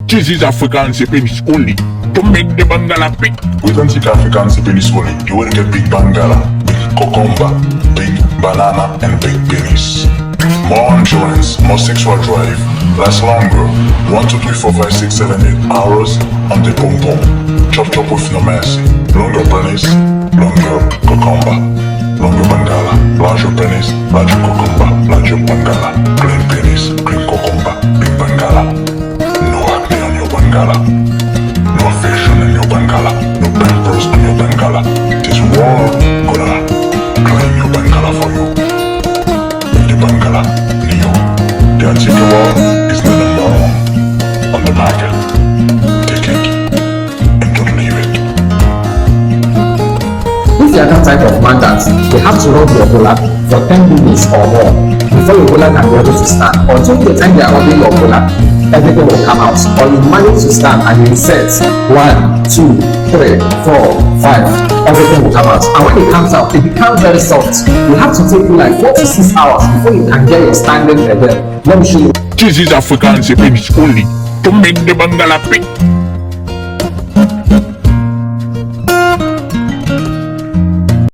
This is African Japanese only to make the Bangala big. Authentic African penis only. You will get big bangala, big cucumber, big banana, and big penis. More endurance, more sexual drive, last longer. 1, 2, 3, 4, 5, 6, 7, 8 hours on the pom pom. Chop chop with no mercy. Longer penis, longer cucumber, longer bangala. Larger penis, larger cucumber, larger bangala. Clean penis, clean cucumber, big bangala. No acne on your bangala. No affection in your bangala. No pampers on your bangala. This world gonna clean your bangala for you. The bangala, Neo. The antique world is the number one on the market. Take it and don't leave it. If you are that type of man that you have to rub your bola for 10 minutes or more before your bola can be able to stand, or during the time you are rubbing your bola, everything will come out. Or you manage to stand and you insert 1, 2, 3, 4, 5, everything will come out. And when it comes out, it becomes very soft. You have to take you like 4 to 6 hours before you can get your standing level. Let me show you. This is African Japanese only to make the Bangala big.